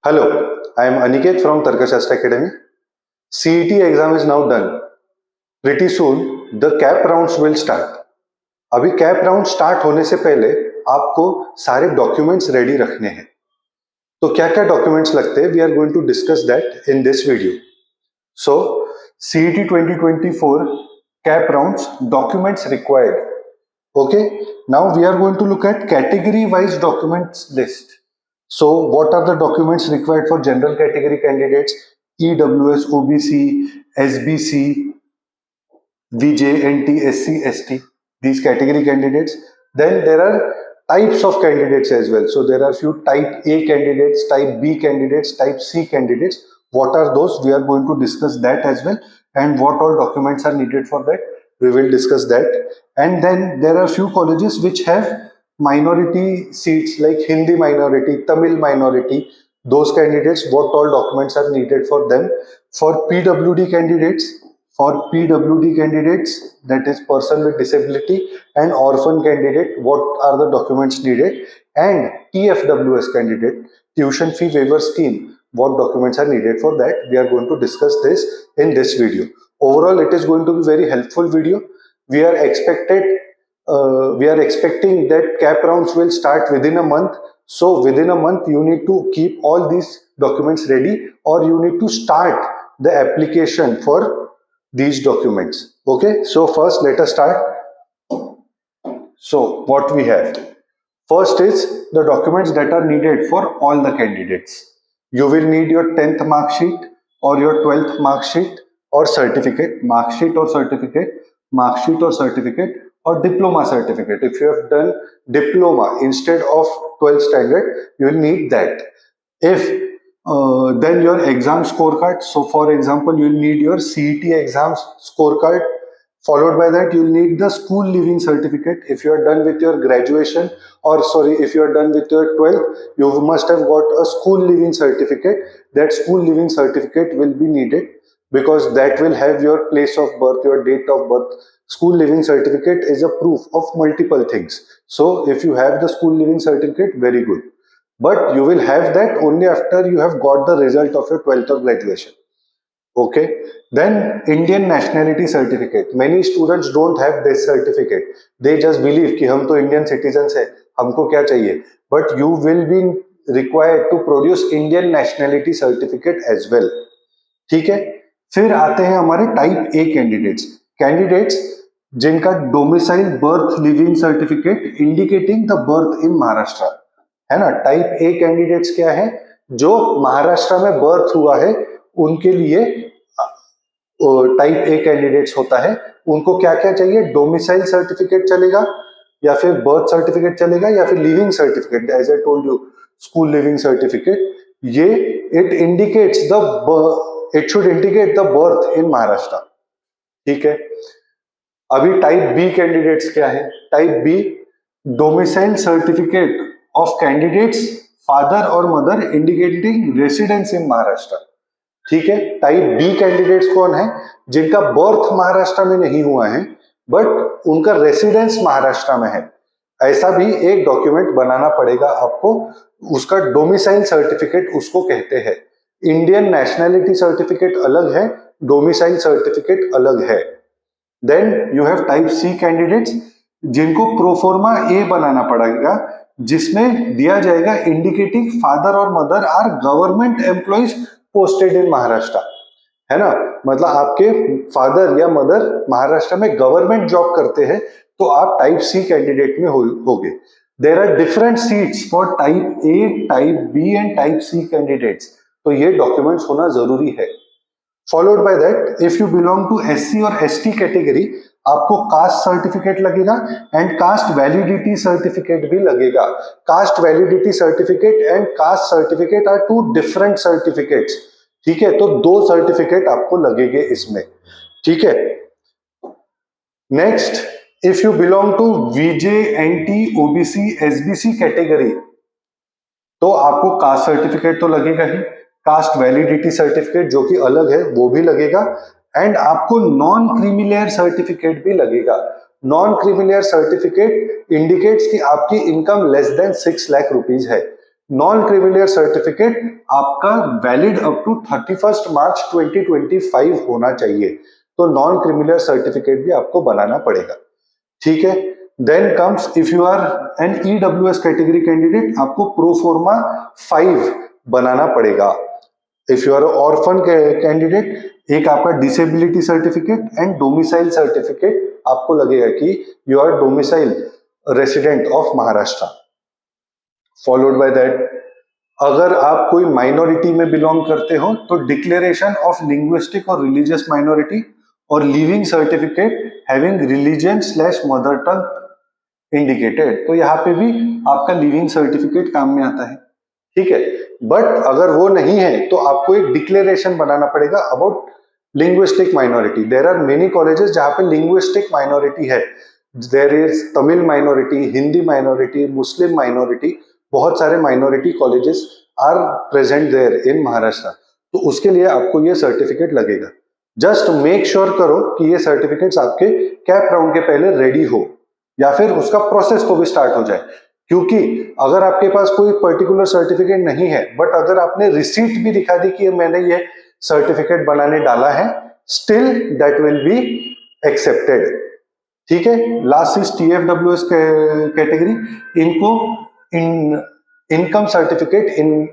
Hello, I am Aniket from Tarkashastra Academy. CET exam is now done. Pretty soon the cap rounds will start. अभी cap round start होने से पहले आपको सारे documents ready रखने हैं. तो क्या क्या डॉक्यूमेंट्स लगते हैं, we are going to discuss that in this video. So CET 2024 cap rounds documents required. Okay, now we are going to look at category wise documents list. So what are the documents required for general category candidates? EWS, OBC, SBC, VJ, NT, SC, ST, these category candidates. Then there are types of candidates as well. So there are few type A candidates, type B candidates, type C candidates. What are those? We are going to discuss that as well. And what all documents are needed for that? We will discuss that. And then there are few colleges which have minority seats like Hindi minority, Tamil minority. Those candidates, what all documents are needed for them? For PWD candidates, that is person with disability, and orphan candidate, what are the documents needed? And TFWS candidate, tuition fee waiver scheme, what documents are needed for that? We are going to discuss this in this video. Overall, it is going to be very helpful video. We are expecting that cap rounds will start within a month. So within a month, you need to keep all these documents ready, or you need to start the application for these documents. Okay, so first let us start. So what we have first is the documents that are needed for all the candidates. You will need your 10th mark sheet or your 12th mark sheet or certificate, mark sheet or certificate, or diploma certificate. If you have done diploma instead of 12th standard, you will need that. If then your exam scorecard. So for example, you will need your CET exams scorecard. Followed by that, you will need the school leaving certificate. If you are done with your graduation, or sorry, if you are done with your 12th, you must have got a school leaving certificate. That school leaving certificate will be needed because that will have your place of birth, your date of birth. School leaving certificate is a proof of multiple things. So if you have the school leaving certificate, very good. But you will have that only after you have got the result of your 12th or graduation. Okay, then Indian nationality certificate. Many students don't have this certificate. They just believe कि हम तो Indian citizens है, हमको क्या चाहिए. But you will be required to produce Indian nationality certificate as well. ठीक है. फिर आते हैं हमारे टाइप ए कैंडिडेट्स जिनका domicile birth leaving certificate indicating the birth in Maharashtra है ना. टाइप ए कैंडिडेट्स क्या है? जो महाराष्ट्र में बर्थ हुआ है उनके लिए टाइप ए कैंडिडेट्स होता है. उनको क्या क्या चाहिए? डोमिसाइल सर्टिफिकेट चलेगा, या फिर बर्थ सर्टिफिकेट चलेगा, या फिर living certificate. As I told you, school living certificate, ये it should indicate the birth in Maharashtra. ठीक है. अभी टाइप बी कैंडिडेट्स क्या है? Type B, domicile certificate of candidates father और mother indicating residence in Maharashtra. ठीक है. टाइप बी कैंडिडेट्स कौन है? जिनका बर्थ महाराष्ट्र में नहीं हुआ है बट उनका रेसिडेंस महाराष्ट्र में है. ऐसा भी एक डॉक्यूमेंट बनाना पड़ेगा आपको. उसका डोमिसाइल सर्टिफिकेट उसको कहते हैं. इंडियन नेशनैलिटी सर्टिफिकेट अलग है, डोमिसाइल सर्टिफिकेट अलग है. Then you have type C candidates जिनको प्रोफॉर्मा ए बनाना पड़ेगा, जिसमें दिया जाएगा इंडिकेटिंग फादर और mother are government employees posted in Maharashtra. है ना. मतलब आपके फादर या मदर महाराष्ट्र में गवर्नमेंट जॉब करते हैं तो आप टाइप सी कैंडिडेट में होगे. There are different seats for type A, type B and type C candidates. तो ये डॉक्यूमेंट्स होना जरूरी है. Followed by that, if you belong to SC और एसटी कैटेगरी, आपको कास्ट सर्टिफिकेट लगेगा एंड कास्ट वैलिडिटी सर्टिफिकेट भी लगेगा. Caste validity certificate and caste certificate are two different certificates. ठीक है. तो दो सर्टिफिकेट आपको लगेंगे इसमें. ठीक है. Next, if you belong to VJ, NT, OBC, SBC category, तो आपको कास्ट सर्टिफिकेट तो लगेगा ही. कास्ट वैलिडिटी सर्टिफिकेट जो कि अलग है वो भी लगेगा, एंड आपको नॉन क्रीमिलेयर सर्टिफिकेट भी लगेगा. नॉन क्रीमिलेयर सर्टिफिकेट इंडिकेट्स कि आपकी income less than 6 lakh rupees है. नॉन क्रीमिलियर सर्टिफिकेट आपका वैलिड अप टू 31 मार्च 2025 होना चाहिए। तो नॉन क्रीमिलियर सर्टिफिकेट भी आपको बनाना पड़ेगा, ठीक है। Then comes if you are an EWS category candidate, आपको प्रोफोर्मा 5 बनाना पड़ेगा। If you are orphan candidate, एक आपका disability certificate and domicile certificate आपको लगेगा कि you are domicile resident of Maharashtra. Followed by that, अगर आप कोई माइनॉरिटी में बिलोंग करते हो तो डिक्लेरेशन ऑफ लिंग्विस्टिक और रिलीजियस माइनॉरिटी और living certificate having religion slash mother tongue indicated. तो यहाँ पे भी आपका लिविंग सर्टिफिकेट काम में आता है, ठीक है। बट अगर वो नहीं है तो आपको एक डिक्लेरेशन बनाना पड़ेगा about linguistic minority. There are many colleges जहाँ पे लिंग्विस्टिक माइनॉरिटी है। There is Tamil minority, Hindi minority, Muslim minority, बहुत सारे minority colleges are present there in Maharashtra. तो उसके लिए आपको ये सर्टिफिकेट लगेगा। जस्ट मेक श्योर करो कि ये सर्टिफिकेट्स आपके कैप राउंड के पहले रेडी हो या फिर उसका प्रोसेस तो भी स्टार्ट हो जाए। क्योंकि अगर आपके पास कोई पर्टिकुलर सर्टिफिकेट नहीं है बट अगर आपने रिसीट भी दिखा दी कि मैंने ये सर्टिफिकेट बनाने डाला है, still that will be accepted, ठीक है। लास्ट इज टीएफडब्ल्यूएस कैटेगरी, इनको income certificate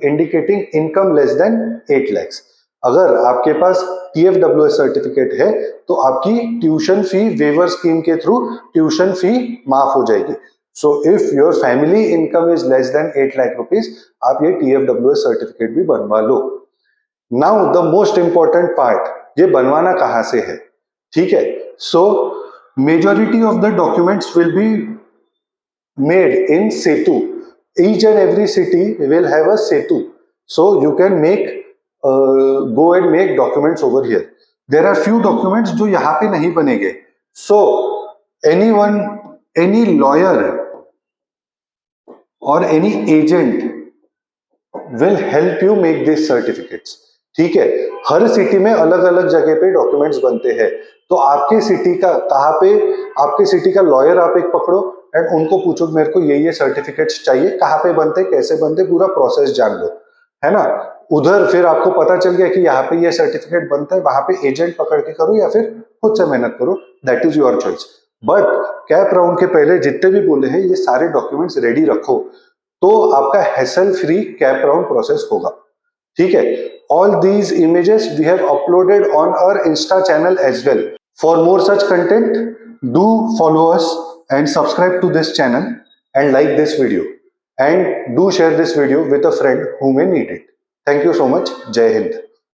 indicating income less than 8 lakhs। अगर आपके पास टीएफडब्ल्यूएस सर्टिफिकेट है तो आपकी ट्यूशन फी वेवर स्कीम के थ्रू ट्यूशन फी माफ हो जाएगी। So if your family income is less than 8 lakh rupees, आप ये टीएफडब्ल्यूएस सर्टिफिकेट भी बनवा लो। Now the most important part, ये बनवाना कहां से है, ठीक है। So majority of the documents will be made in Setu. Each and every city will have a Setu, so you can go and make documents over here. There are few documents जो यहाँ पे नहीं बनेंगे, so anyone, any lawyer or any agent will help you make these certificates, ठीक है। हर city में अलग अलग जगह पे डॉक्यूमेंट्स बनते हैं, तो आपकी सिटी का कहाँ पे, आपकी सिटी का लॉयर आप एक पकड़ो एंड उनको पूछो मेरे को ये सर्टिफिकेट्स चाहिए, कहाँ पे बनते, कैसे बनते, पूरा प्रोसेस जान लो, है ना। उधर फिर आपको पता चल गया कि यहाँ पे ये सर्टिफिकेट बनता है, वहां पे एजेंट पकड़ के करो या फिर खुद से मेहनत करो, that is your choice. But cap round के पहले जितने भी बोले हैं ये सारे डॉक्यूमेंट्स रेडी रखो, तो आपका hassle free cap round process होगा, ठीक है। All these images we have uploaded on our Insta channel as well. For more such content, do follow us and subscribe to this channel and like this video. And do share this video with a friend who may need it. Thank you so much. Jai Hind.